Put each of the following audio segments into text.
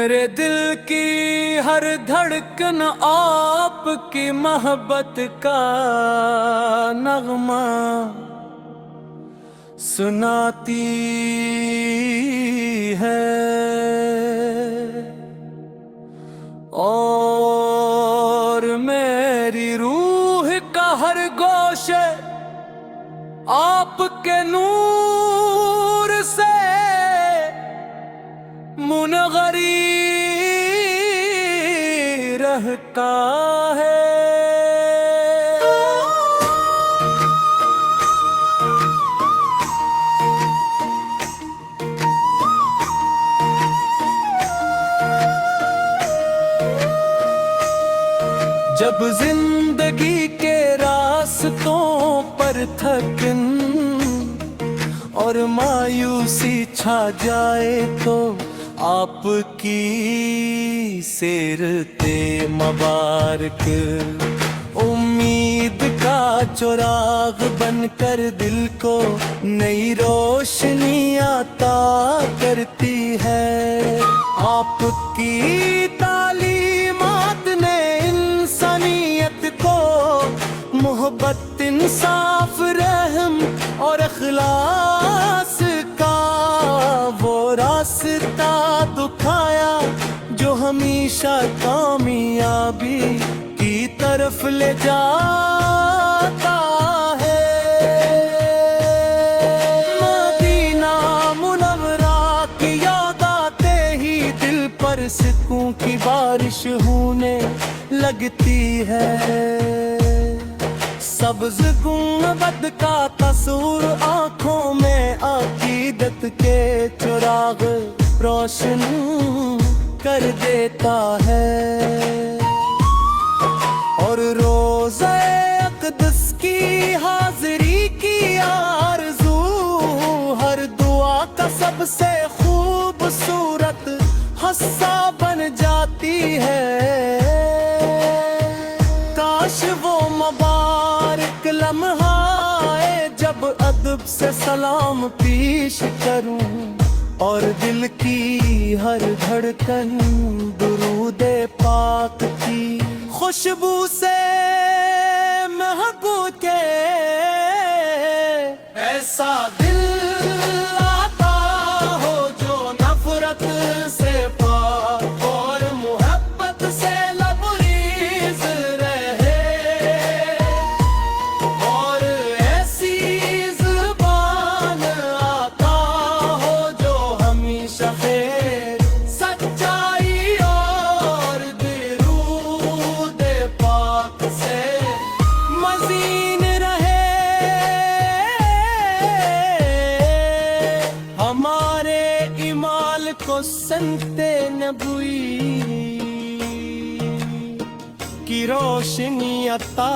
میرے دل کی ہر دھڑکن آپ کی محبت کا نغمہ سناتی ہے، اور میری روح کا ہر گوشے آپ کے نور سے منغری رہتا ہے۔ جب زندگی کے راستوں پر تھکن اور مایوسی چھا جائے تو آپ کی سیرت مبارک امید کا چراغ بن کر دل کو نئی روشنی عطا کرتی ہے۔ آپ کی تعلیمات نے انسانیت کو محبت، انصاف، رحم اور اخلاص کا وہ راستہ دکھایا جو ہمیشہ کامیابی کی طرف لے جاتا ہے۔ مدینہ منورہ کی یاد آتے ہی دل پر سکون کی بارش ہونے لگتی ہے۔ سبز گنبد کا تصور آنکھوں میں عقیدت کے چراغ روشن کر دیتا ہے، اور روضہ اقدس کی حاضری کی آرزو ہر دعا کا سب سے خوبصورت حصہ بن جاتی ہے۔ کاش وہ مبارک لمحہ آئے جب ادب سے سلام پیش کروں اور دل کی ہر دھڑکن درود پاک کی خوشبو سے مہکے۔ ایسا دل آتا ہو جو نفرت سے پاک اور محبت سے لبریز رہے، اور ایسی زبان آتا ہو جو ہمیشہ خیر، سچائی اور درود پاک سے مزین رہے۔ ہمارے ایمال کو سنت نبوی کی روشنی عطا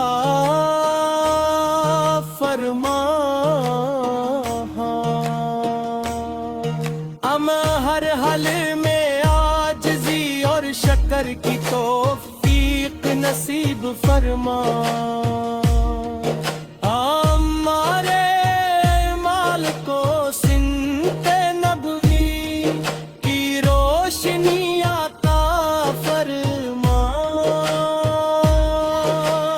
فرما۔ ہم ہر حال میں عاجزی اور شکر کی توفیق نصیب فرما۔ ہمارے مال کو سنت نبوی کی روشنی عطا فرما۔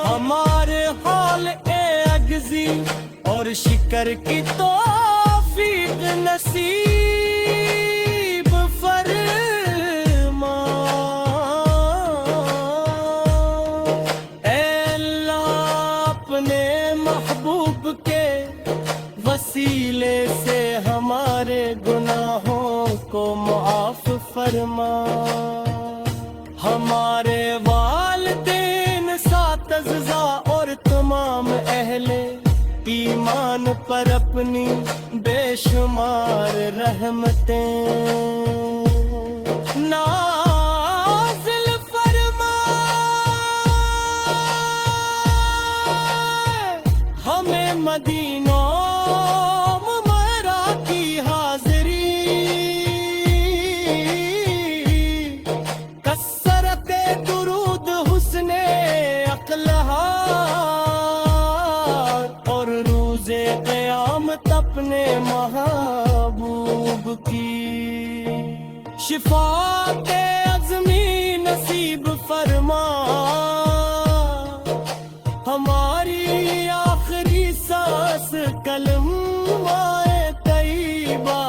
ہمارے حال عاجزی اور شکر کی توفیق نصیب فرما۔ اے اللہ اپنے محبوب کے وسیلے سے ہمارے گناہوں کو معاف فرما۔ ہمارے والدین، اساتذہ اور تمام اہل ایمان پر اپنی بے شمار رحمتیں نازل فرما۔ ہمیں مدینہ منورہ کی حاضری، کثرت درود، حسن اخلاق اور روز قیامت اپنے محبوب کی شفاعت عظمی نصیب فرما، ہماری آخری سانس کلمہ طیبہ،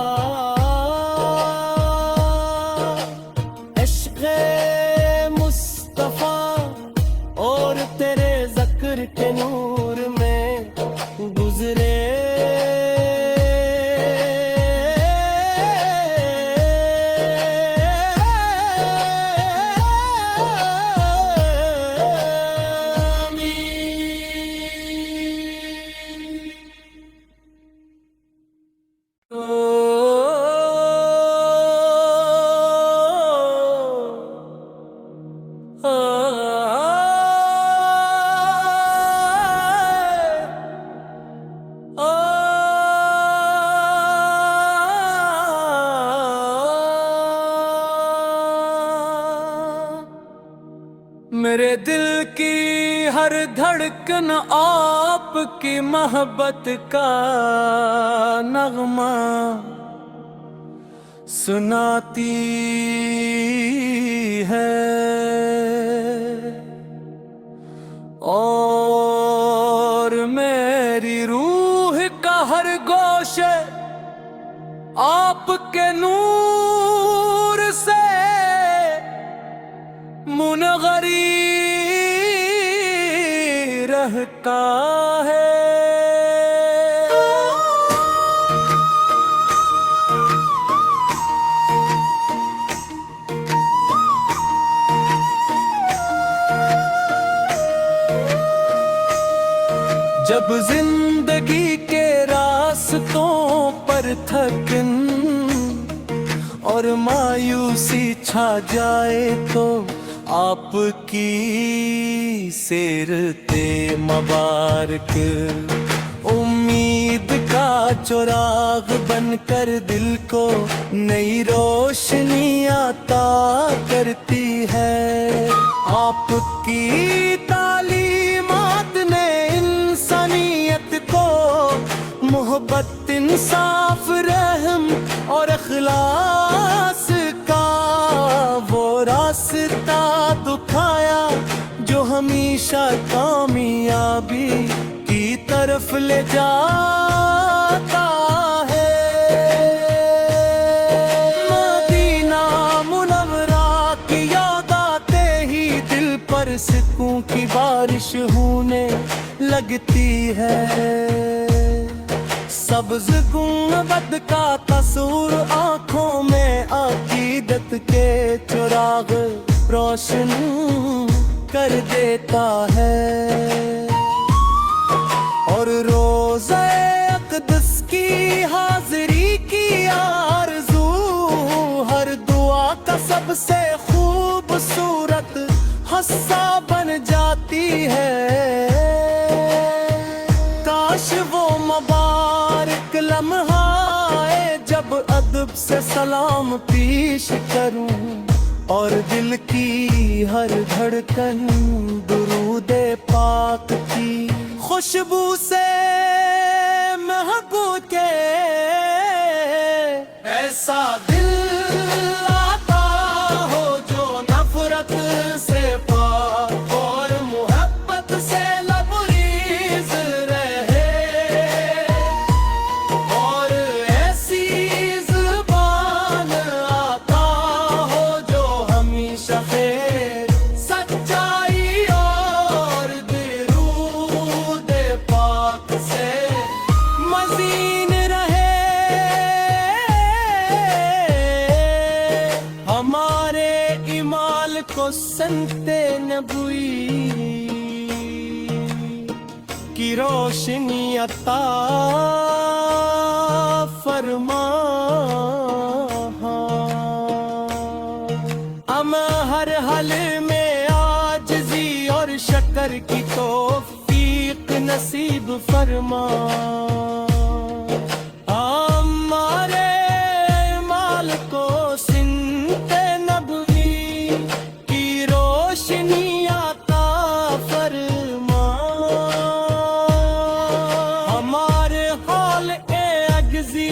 عشق مصطفیٰ اور تیرے ذکر کے نور میں گزرے۔ میرے دل کی ہر دھڑکن آپ کی محبت کا نغمہ سناتی ہے، اور میری روح کا ہر گوشے آپ کے نور سے منغری رہتا ہے۔ جب زندگی کے راستوں پر تھکن اور مایوسی چھا جائے تو آپ کی سیرتے مبارک امید کا چراغ بن کر دل کو نئی روشنی عطا کرتی ہے۔ آپ کی تعلیمات نے انسانیت کو محبت، انصاف، رحم اور اخلاص کا وہ راستہ دکھایا جو ہمیشہ کامیابی کی طرف لے جاتا ہے۔ مدینہ منورہ کی یاد آتے ہی دل پر سکون کی بارش ہونے لگتی ہے۔ سبز گنبد کا تصور آنکھوں میں عقیدت کے چراغ روشن کر دیتا ہے، اور روضہ اقدس کی حاضری کی آرزو ہر دعا کا سب سے خوبصورت حصہ بن جاتی ہے۔ کاش وہ مبارک لمحہ آئے جب ادب سے سلام پیش کروں اور دل کی ہر دھڑکن درود پاک کی خوشبو سے مہک کے ایسا دل آتا ہو جو نفرت سے پاک اور محبت سے لبریز رہے، اور ایسی زبان آتا ہو جو ہمیشہ خیر، سچائی اور درود پاک سے مزین رہے۔ ہمارے ایمال کو سنتے نبوی کی روشنی عطا فرما، ہم ہر حال میں عاجزی اور شکر کی توفیق نصیب فرما۔ ہمارے مال کو سنتے نبوی کی روشنی عطا فرما، ہمارے حال عجزی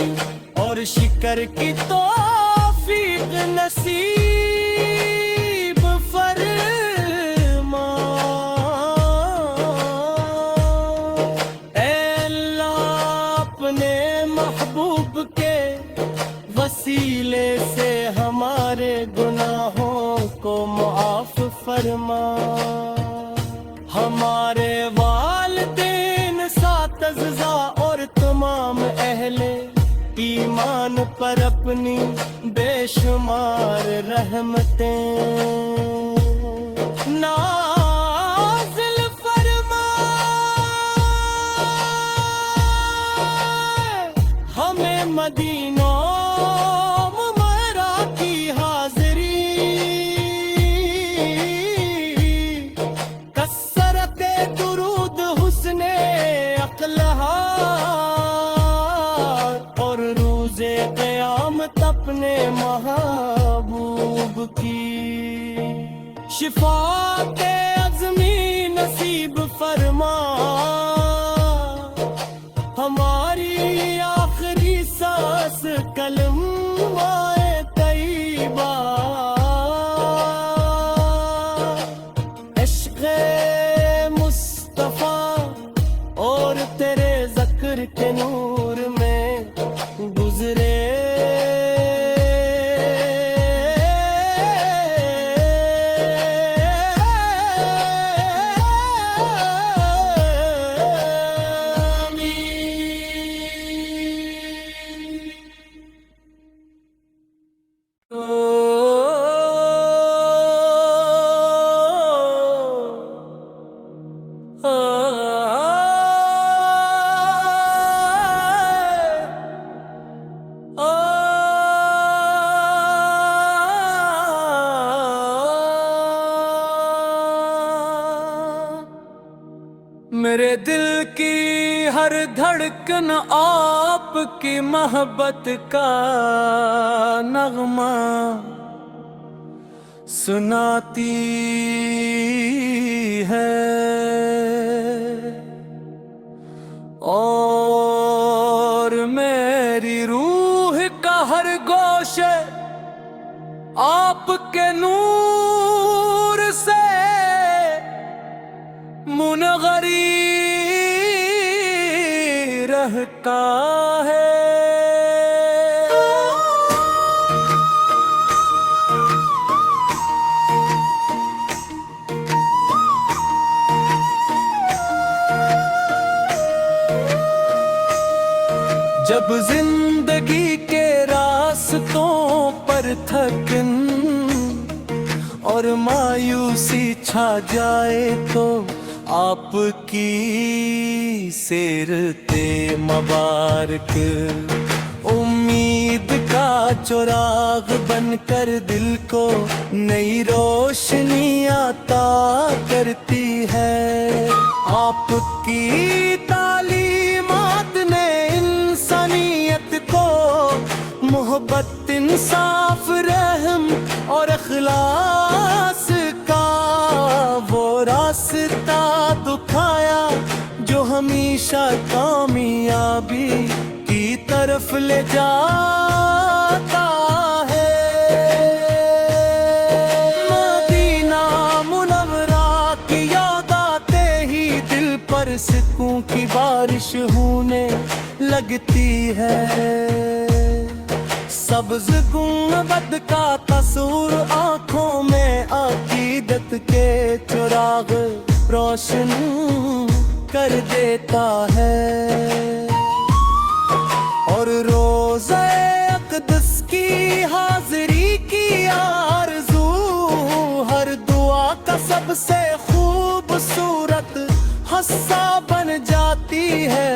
اور شکر کی توفیق رفیق نصیب فرما، اے اللہ اپنے محبوب کے وسیلے سے ہمارے گناہوں کو معاف فرما، ہمارے والدین اساتذہ اور تمام اہل ایمان پر اپنی بے شمار رحمتیں نازل فرما، ہمیں مدینہ منورہ کی حاضری، کثرت درود حسن اقلہا اور روز قیامت اپنے محبوب کی شفاعت عظمی نصیب فرما، ہماری آخری سانس کلمہ طیبہ عشق مصطفیٰ اور تیرے ذکر کے نور میں گزرے، میرے دل کی ہر دھڑکن آپ کی محبت کا نغمہ سناتی ہے، اور میری روح کا ہر گوشے آپ کے نور سے منغری رہتا ہے۔ جب زندگی کے راستوں پر تھکن اور مایوسی چھا جائے تو آپ کی سیرتے مبارک امید کا چراغ بن کر دل کو نئی روشنی عطا کرتی ہے۔ آپ کی تعلیمات نے انسانیت کو محبت، انصاف، رحم اور اخلاص کا وہ راستہ دکھایا جو ہمیشہ کامیابی کی طرف لے جاتا ہے۔ مدینہ منورہ کی یاد آتے ہی دل پر سکون کی بارش ہونے لگتی ہے۔ سبز گنبد کا تصور آنکھوں میں عقیدت کے چراغ روشن کر دیتا ہے، اور روضہ اقدس کی حاضری کی آرزو ہر دعا کا سب سے خوبصورت حصہ بن جاتی ہے۔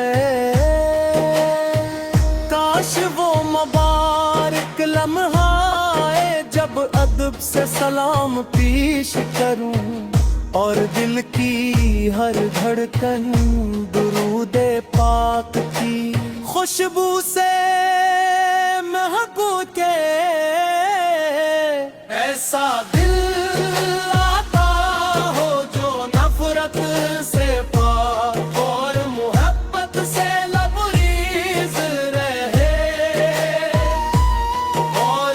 کاش وہ مبارک لمحہ آئے جب ادب سے سلام پیش کروں اور دل کی ہر دھڑکن درود پاک کی خوشبو سے مہکو کے ایسا دل آتا ہو جو نفرت سے پاک اور محبت سے لبریز رہے، اور